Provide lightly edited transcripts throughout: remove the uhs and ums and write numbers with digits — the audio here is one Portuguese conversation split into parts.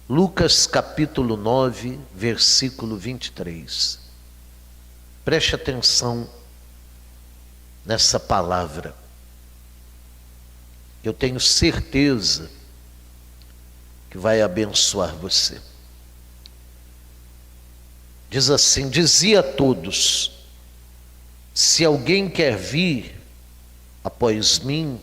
Lucas capítulo 9, versículo 23. Preste atenção nessa palavra. Eu tenho certeza que vai abençoar você. Diz assim: dizia a todos: se alguém quer vir após mim,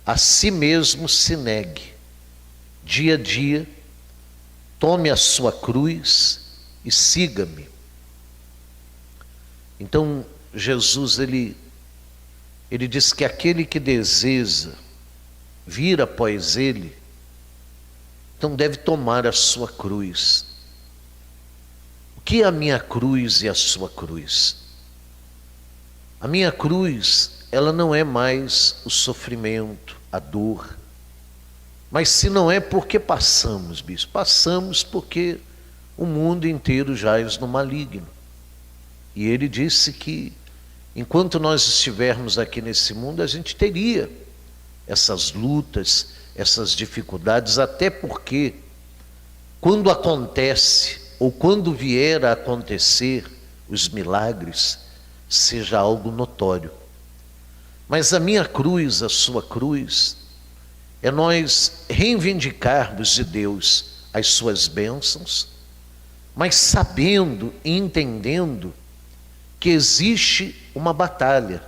a si mesmo se negue, dia a dia, tome a sua cruz e siga-me. Então Jesus ele diz que aquele que deseja vir após ele, então deve tomar a sua cruz. O que é a minha cruz e a sua cruz? A minha cruz, ela não é mais o sofrimento, a dor. Mas se não é porque passamos, bispo, passamos porque o mundo inteiro jaz no maligno. E ele disse que enquanto nós estivermos aqui nesse mundo, a gente teria essas lutas, essas dificuldades, até porque quando acontece, ou quando vier a acontecer os milagres, seja algo notório. Mas a minha cruz, a sua cruz, é nós reivindicarmos de Deus as suas bênçãos, mas sabendo e entendendo que existe uma batalha,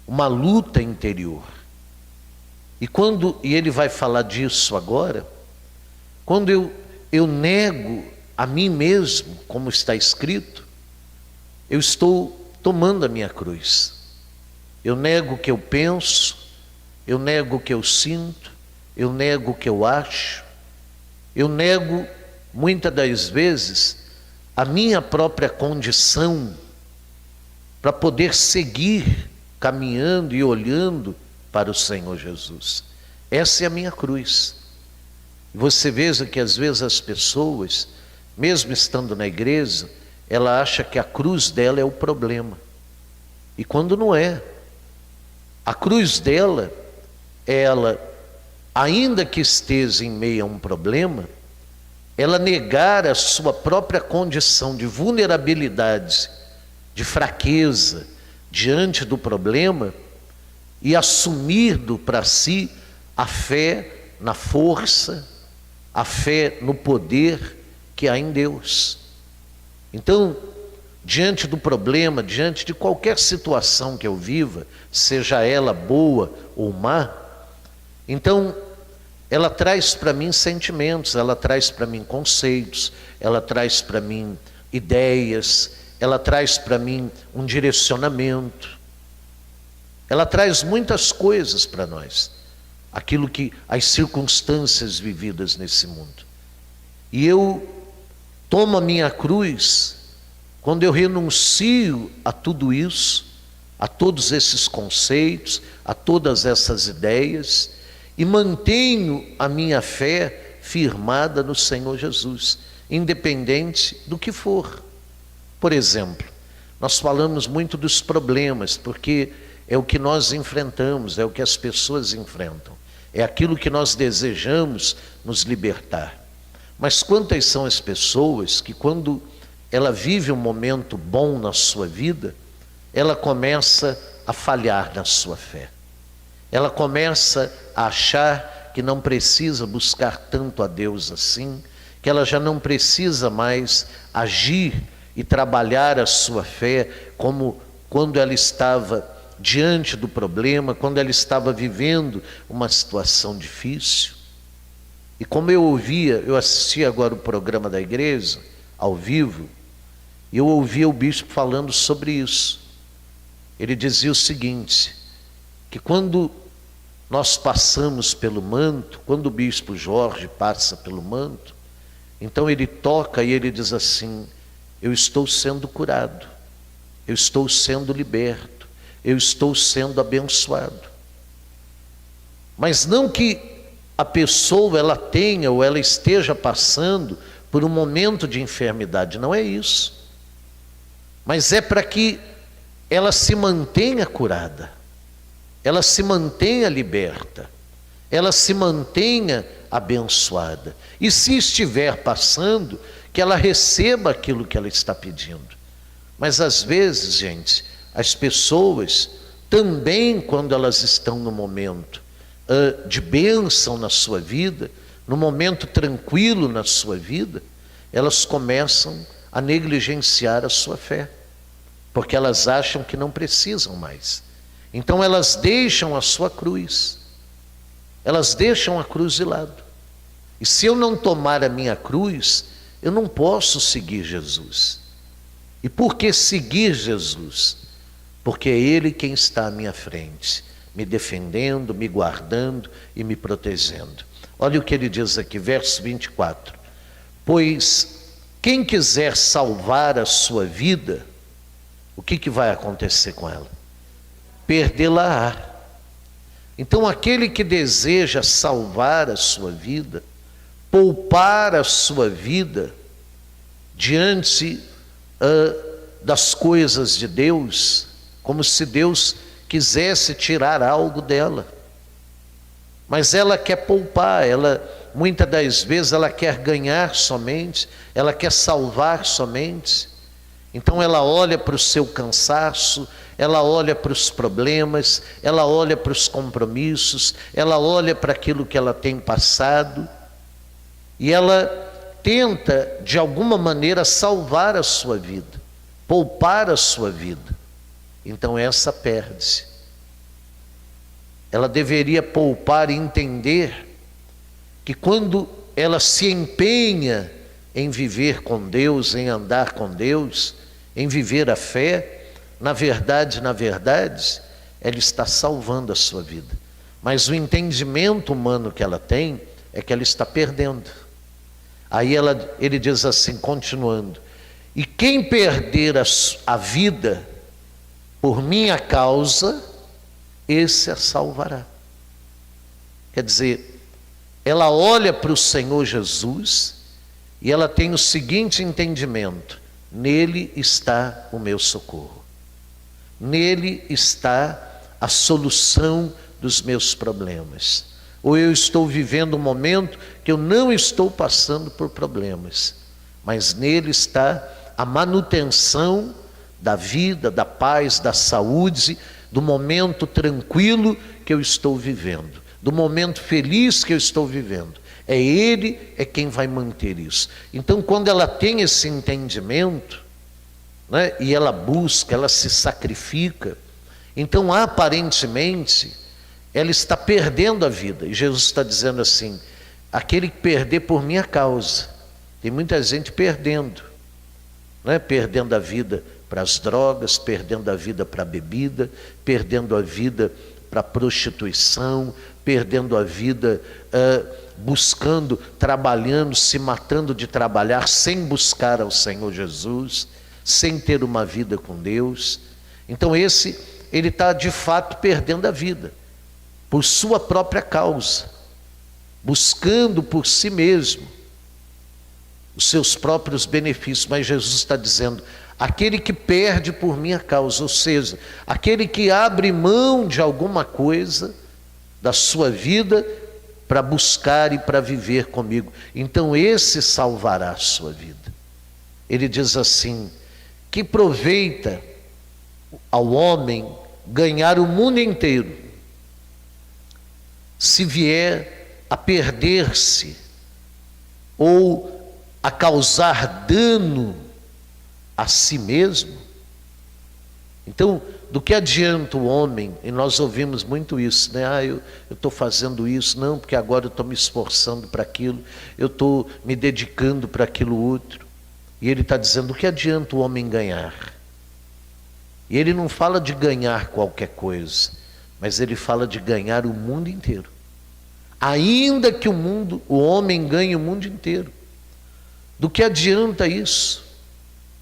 uma luta interior. E ele vai falar disso agora, quando eu nego a mim mesmo, como está escrito, eu estou tomando a minha cruz. Eu nego o que eu penso, eu nego o que eu sinto, eu nego o que eu acho, eu nego, muitas das vezes, a minha própria condição para poder seguir caminhando e olhando para o Senhor Jesus. Essa é a minha cruz. Você veja que às vezes as pessoas, mesmo estando na igreja, ela acha que a cruz dela é o problema. E quando não é. A cruz dela, ela, ainda que esteja em meio a um problema, ela negar a sua própria condição de vulnerabilidade, de fraqueza diante do problema e assumindo para si a fé na força, a fé no poder que há em Deus. Então, diante do problema, diante de qualquer situação que eu viva, seja ela boa ou má, então ela traz para mim sentimentos, ela traz para mim conceitos, ela traz para mim ideias, ela traz para mim um direcionamento, ela traz muitas coisas para nós, aquilo que, as circunstâncias vividas nesse mundo. E eu tomo a minha cruz quando eu renuncio a tudo isso, a todos esses conceitos, a todas essas ideias, e mantenho a minha fé firmada no Senhor Jesus, independente do que for. Por exemplo, nós falamos muito dos problemas, porque é o que nós enfrentamos, é o que as pessoas enfrentam, é aquilo que nós desejamos nos libertar. Mas quantas são as pessoas que, quando ela vive um momento bom na sua vida, ela começa a falhar na sua fé. Ela começa a achar que não precisa buscar tanto a Deus assim, que ela já não precisa mais agir e trabalhar a sua fé como quando ela estava diante do problema, quando ela estava vivendo uma situação difícil. E como eu assisti agora o programa da igreja, ao vivo, e eu ouvia o bispo falando sobre isso. Ele dizia o seguinte, que quando nós passamos pelo manto, quando o bispo Jorge passa pelo manto, então ele toca e ele diz assim: eu estou sendo curado, eu estou sendo liberto, eu estou sendo abençoado. Mas não que a pessoa ela tenha ou ela esteja passando por um momento de enfermidade, não é isso. Mas é para que ela se mantenha curada, ela se mantenha liberta, ela se mantenha abençoada. E se estiver passando, que ela receba aquilo que ela está pedindo. Mas às vezes, gente, as pessoas também, quando elas estão no momento de bênção na sua vida, no momento tranquilo na sua vida, elas começam a negligenciar a sua fé, porque elas acham que não precisam mais. Então elas deixam a sua cruz, elas deixam a cruz de lado. E se eu não tomar a minha cruz, eu não posso seguir Jesus. E por que seguir Jesus? Porque é Ele quem está à minha frente, me defendendo, me guardando e me protegendo. Olha o que ele diz aqui, verso 24. Pois quem quiser salvar a sua vida, o que vai acontecer com ela? Perdê-la-á. Então aquele que deseja salvar a sua vida, poupar a sua vida diante das coisas de Deus, como se Deus quisesse tirar algo dela. Mas ela quer poupar, muitas das vezes ela quer ganhar somente, ela quer salvar somente. Então ela olha para o seu cansaço, ela olha para os problemas, ela olha para os compromissos, ela olha para aquilo que ela tem passado, e ela tenta de alguma maneira salvar a sua vida, poupar a sua vida. Então essa perde. Ela deveria poupar e entender que quando ela se empenha em viver com Deus, em andar com Deus, em viver a fé, na verdade, ela está salvando a sua vida. Mas o entendimento humano que ela tem é que ela está perdendo. Aí ele diz assim, continuando: e quem perder a vida por minha causa, esse a salvará. Quer dizer, ela olha para o Senhor Jesus e ela tem o seguinte entendimento: nele está o meu socorro, nele está a solução dos meus problemas. Ou eu estou vivendo um momento que eu não estou passando por problemas, mas nele está a manutenção da vida, da paz, da saúde, do momento tranquilo que eu estou vivendo, do momento feliz que eu estou vivendo. É Ele quem vai manter isso. Então, quando ela tem esse entendimento, né, e ela busca, ela se sacrifica, então aparentemente ela está perdendo a vida. E Jesus está dizendo assim: aquele que perder por minha causa. Tem muita gente perdendo, né, perdendo a vida para as drogas, perdendo a vida para a bebida, perdendo a vida para a prostituição, perdendo a vida buscando, trabalhando, se matando de trabalhar, sem buscar ao Senhor Jesus, sem ter uma vida com Deus. Então ele está de fato perdendo a vida, por sua própria causa, buscando por si mesmo os seus próprios benefícios. Mas Jesus está dizendo: aquele que perde por minha causa, ou seja, aquele que abre mão de alguma coisa da sua vida para buscar e para viver comigo, então esse salvará a sua vida. Ele diz assim: que proveita ao homem ganhar o mundo inteiro, se vier a perder-se ou a causar dano a si mesmo? Então, do que adianta o homem, e nós ouvimos muito isso, né? Eu estou fazendo isso, não, porque agora eu estou me esforçando para aquilo, eu estou me dedicando para aquilo outro. E ele está dizendo: do que adianta o homem ganhar? E ele não fala de ganhar qualquer coisa, mas ele fala de ganhar o mundo inteiro. Ainda que o homem ganhe o mundo inteiro, do que adianta isso,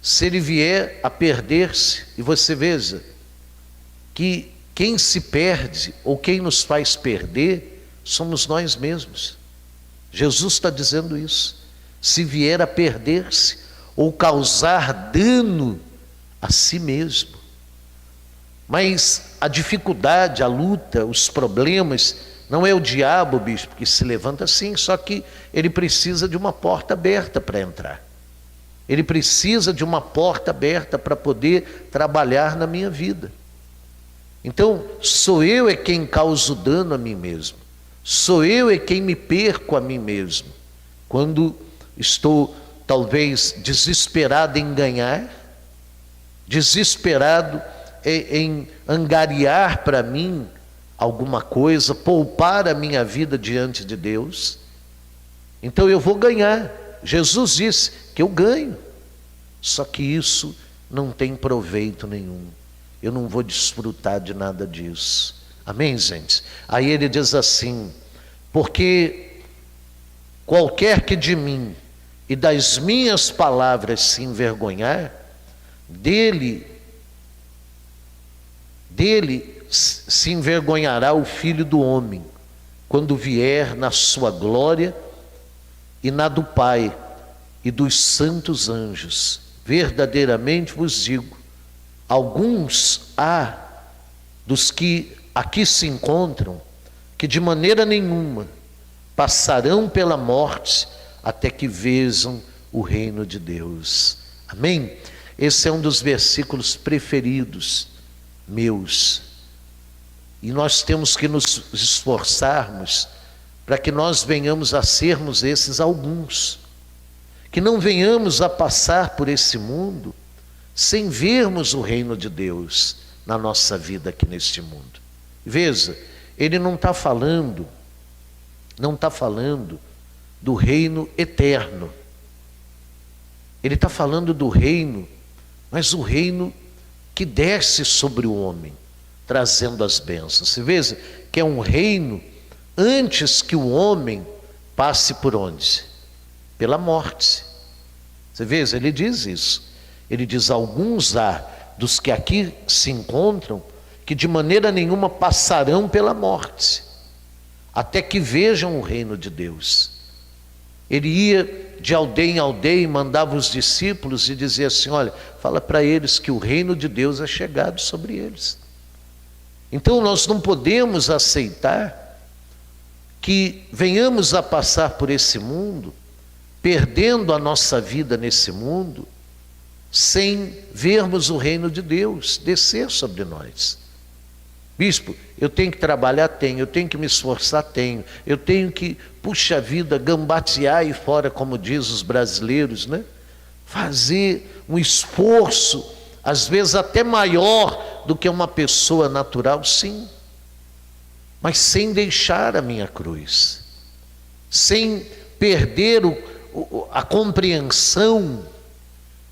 se ele vier a perder-se? E você veja que quem se perde, ou quem nos faz perder, somos nós mesmos. Jesus está dizendo isso: se vier a perder-se, ou causar dano a si mesmo. Mas a dificuldade, a luta, os problemas não é o diabo, bispo, que se levanta assim, só que ele precisa de uma porta aberta para entrar. Ele precisa de uma porta aberta para poder trabalhar na minha vida. Então, sou eu é quem causo dano a mim mesmo. Sou eu é quem me perco a mim mesmo. Quando estou, talvez, desesperado em ganhar, desesperado em angariar para mim alguma coisa, poupar a minha vida diante de Deus, então eu vou ganhar. Jesus disse que eu ganho, só que isso não tem proveito nenhum. Eu não vou desfrutar de nada disso. Amém, gente? Aí ele diz assim: porque qualquer que de mim e das minhas palavras se envergonhar, dele se envergonhará o Filho do Homem, quando vier na sua glória e na do Pai e dos santos anjos. Verdadeiramente vos digo, alguns há dos que aqui se encontram, que de maneira nenhuma passarão pela morte até que vejam o reino de Deus. Amém? Esse é um dos versículos preferidos meus. E nós temos que nos esforçarmos para que nós venhamos a sermos esses alguns. Que não venhamos a passar por esse mundo sem vermos o reino de Deus na nossa vida aqui neste mundo. Veja, ele não está falando do reino eterno. Ele está falando do reino, mas o reino que desce sobre o homem, trazendo as bênçãos. Você veja que é um reino antes que o homem passe por onde? Pela morte. Você veja, ele diz isso. Ele diz: alguns há dos que aqui se encontram que de maneira nenhuma passarão pela morte, até que vejam o reino de Deus. Ele ia de aldeia em aldeia e mandava os discípulos e dizia assim: olha, fala para eles que o reino de Deus é chegado sobre eles. Então nós não podemos aceitar que venhamos a passar por esse mundo, perdendo a nossa vida nesse mundo, sem vermos o reino de Deus descer sobre nós. Bispo, eu tenho que trabalhar? Tenho. Eu tenho que me esforçar? Tenho. Eu tenho que, puxa vida, gambatear aí fora, como diz os brasileiros, né? Fazer um esforço, às vezes até maior do que uma pessoa natural, sim. Mas sem deixar a minha cruz. Sem perder a compreensão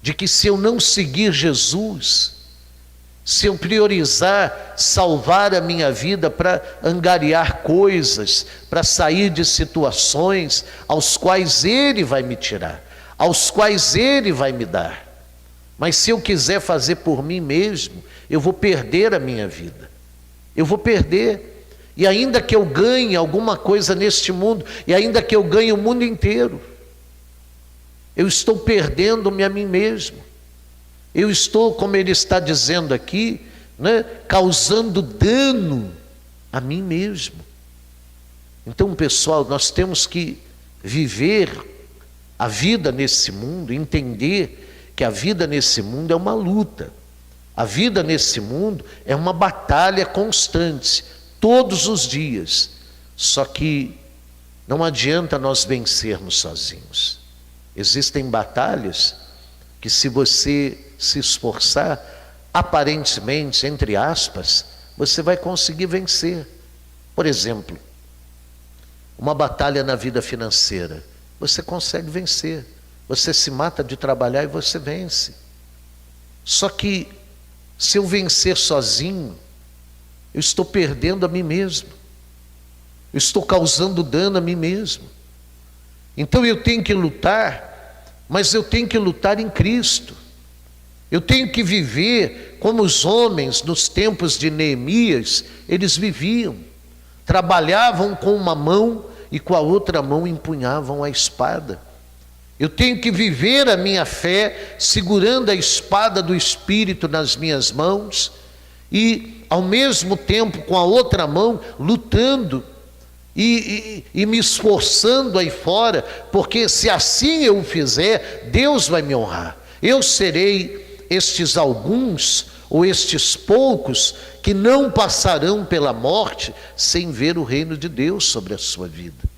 de que se eu não seguir Jesus, se eu priorizar salvar a minha vida para angariar coisas, para sair de situações aos quais Ele vai me tirar, aos quais Ele vai me dar, mas se eu quiser fazer por mim mesmo, eu vou perder a minha vida, eu vou perder. E ainda que eu ganhe alguma coisa neste mundo, e ainda que eu ganhe o mundo inteiro, eu estou perdendo-me a mim mesmo. Eu estou, como ele está dizendo aqui, né, causando dano a mim mesmo. Então, pessoal, nós temos que viver a vida nesse mundo, entender que a vida nesse mundo é uma luta. A vida nesse mundo é uma batalha constante, todos os dias. Só que não adianta nós vencermos sozinhos. Existem batalhas que, se você se esforçar, aparentemente, entre aspas, você vai conseguir vencer. Por exemplo, uma batalha na vida financeira, você consegue vencer. Você se mata de trabalhar e você vence. Só que, se eu vencer sozinho, eu estou perdendo a mim mesmo. Eu estou causando dano a mim mesmo. Então eu tenho que lutar, mas eu tenho que lutar em Cristo. Eu tenho que viver como os homens nos tempos de Neemias, eles viviam. Trabalhavam com uma mão e com a outra mão empunhavam a espada. Eu tenho que viver a minha fé segurando a espada do Espírito nas minhas mãos e, ao mesmo tempo, com a outra mão, lutando e me esforçando aí fora, porque se assim eu o fizer, Deus vai me honrar. Eu serei estes alguns ou estes poucos que não passarão pela morte sem ver o reino de Deus sobre a sua vida.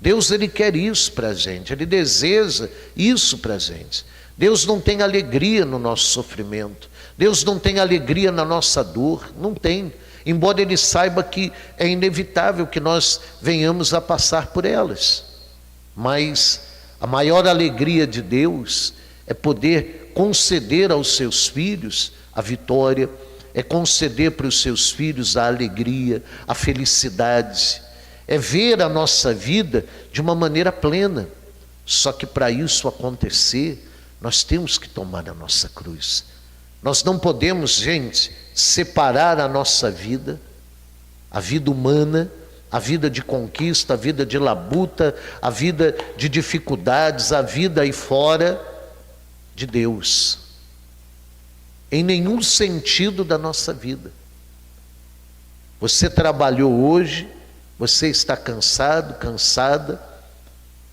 Deus, Ele quer isso para a gente, Ele deseja isso para a gente. Deus não tem alegria no nosso sofrimento, Deus não tem alegria na nossa dor, não tem. Embora Ele saiba que é inevitável que nós venhamos a passar por elas. Mas a maior alegria de Deus é poder conceder aos seus filhos a vitória, é conceder para os seus filhos a alegria, a felicidade, é ver a nossa vida de uma maneira plena. Só que para isso acontecer, nós temos que tomar a nossa cruz. Nós não podemos, gente, separar a nossa vida, a vida humana, a vida de conquista, a vida de labuta, a vida de dificuldades, a vida aí fora de Deus. Em nenhum sentido da nossa vida. Você trabalhou hoje, você está cansado, cansada,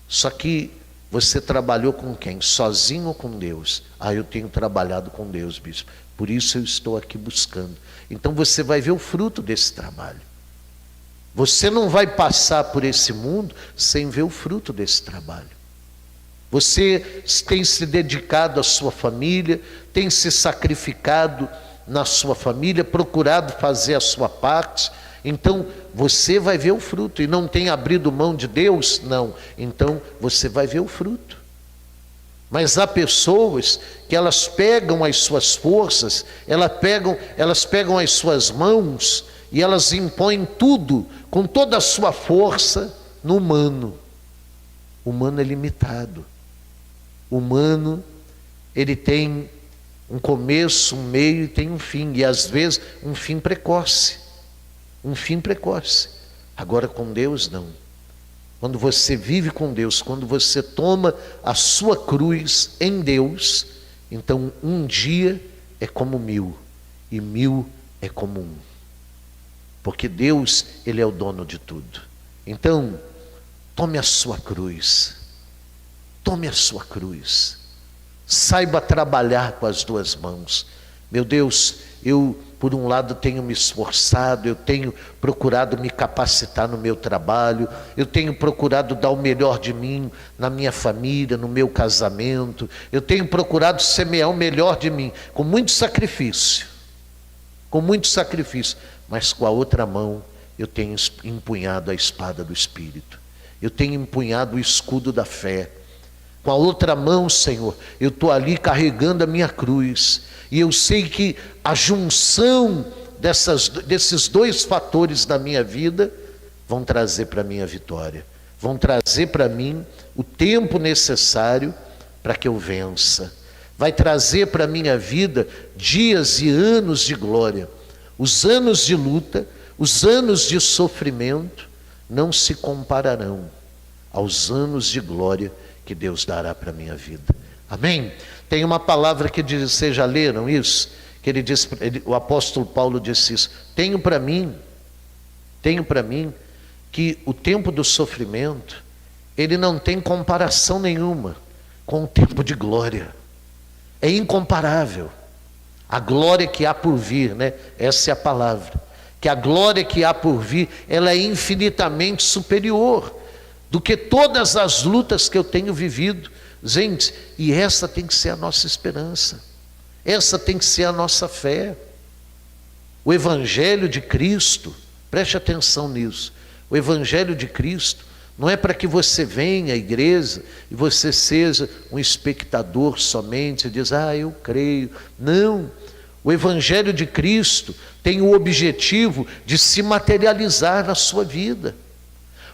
só que você trabalhou com quem? Sozinho ou com Deus? Eu tenho trabalhado com Deus, bispo. Por isso eu estou aqui buscando. Então você vai ver o fruto desse trabalho. Você não vai passar por esse mundo sem ver o fruto desse trabalho. Você tem se dedicado à sua família, tem se sacrificado na sua família, procurado fazer a sua parte. Então você vai ver o fruto. E não tem abrido mão de Deus? Não. Então você vai ver o fruto. Mas há pessoas que elas pegam as suas forças, elas pegam as suas mãos e elas impõem tudo, com toda a sua força, no humano. O humano é limitado. O humano, ele tem um começo, um meio e tem um fim. E às vezes um fim precoce. Um fim precoce. Agora com Deus não. Quando você vive com Deus, quando você toma a sua cruz em Deus, então um dia é como 1000 e 1000 é como um. Porque Deus, Ele é o dono de tudo. Então, tome a sua cruz. Tome a sua cruz. Saiba trabalhar com as duas mãos. Meu Deus, eu por um lado tenho me esforçado, eu tenho procurado me capacitar no meu trabalho, eu tenho procurado dar o melhor de mim na minha família, no meu casamento, eu tenho procurado semear o melhor de mim, com muito sacrifício, mas com a outra mão eu tenho empunhado a espada do Espírito, eu tenho empunhado o escudo da fé. Com a outra mão, Senhor, eu estou ali carregando a minha cruz. E eu sei que a junção desses dois fatores da minha vida vão trazer para mim a vitória. Vão trazer para mim o tempo necessário para que eu vença. Vai trazer para a minha vida dias e anos de glória. Os anos de luta, os anos de sofrimento não se compararão aos anos de glória que Deus dará para a minha vida. Amém? Tem uma palavra que diz, vocês já leram isso? Que ele diz, o apóstolo Paulo disse isso: tenho para mim que o tempo do sofrimento, ele não tem comparação nenhuma com o tempo de glória. É incomparável. A glória que há por vir, né? Essa é a palavra. Que a glória que há por vir, ela é infinitamente superior do que todas as lutas que eu tenho vivido. Gente, e essa tem que ser a nossa esperança, essa tem que ser a nossa fé. O Evangelho de Cristo, preste atenção nisso, o Evangelho de Cristo não é para que você venha à igreja e você seja um espectador somente e diz, eu creio. Não, o Evangelho de Cristo tem o objetivo de se materializar na sua vida.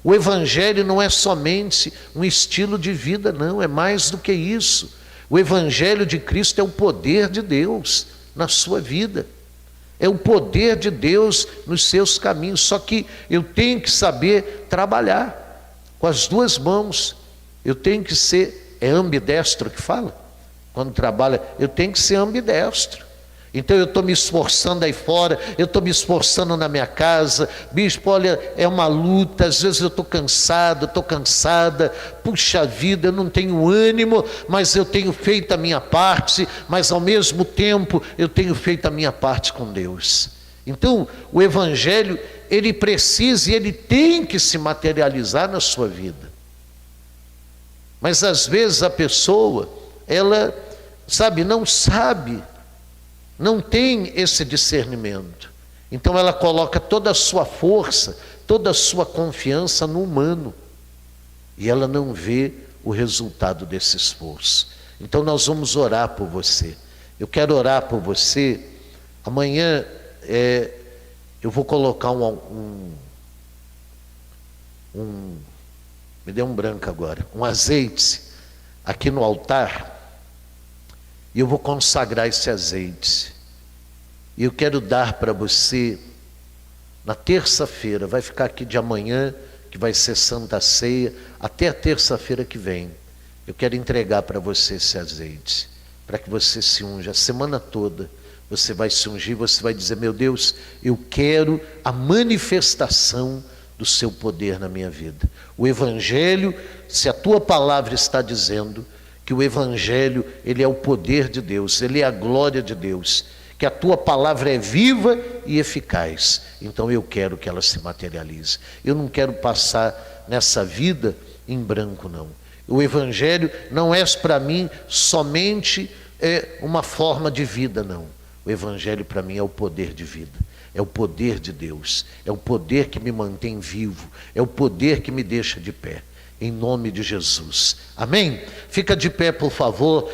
O Evangelho não é somente um estilo de vida, não, é mais do que isso. O Evangelho de Cristo é o poder de Deus na sua vida. É o poder de Deus nos seus caminhos. Só que eu tenho que saber trabalhar com as duas mãos. Eu tenho que ser, é ambidestro que fala? Quando trabalha, eu tenho que ser ambidestro. Então eu estou me esforçando aí fora, eu estou me esforçando na minha casa. Bispo, olha, é uma luta, às vezes eu estou cansado, estou cansada. Puxa vida, eu não tenho ânimo, mas eu tenho feito a minha parte, mas ao mesmo tempo eu tenho feito a minha parte com Deus. Então o Evangelho, ele precisa e ele tem que se materializar na sua vida. Mas às vezes a pessoa, ela, não tem esse discernimento. Então ela coloca toda a sua força, toda a sua confiança no humano. E ela não vê o resultado desse esforço. Então nós vamos orar por você. Eu quero orar por você. Amanhã eu vou colocar me deu um branco agora, um azeite aqui no altar. E eu vou consagrar esse azeite. E eu quero dar para você, na terça-feira, vai ficar aqui de amanhã, que vai ser Santa Ceia, até a terça-feira que vem. Eu quero entregar para você esse azeite, para que você se unja. A semana toda você vai se ungir, você vai dizer: meu Deus, eu quero a manifestação do seu poder na minha vida. O Evangelho, se a tua palavra está dizendo que o Evangelho, ele é o poder de Deus, ele é a glória de Deus, que a tua palavra é viva e eficaz, então eu quero que ela se materialize. Eu não quero passar nessa vida em branco, não. O Evangelho não é para mim somente uma forma de vida, não. O Evangelho para mim é o poder de vida, é o poder de Deus, é o poder que me mantém vivo, é o poder que me deixa de pé. Em nome de Jesus. Amém? Fica de pé, por favor.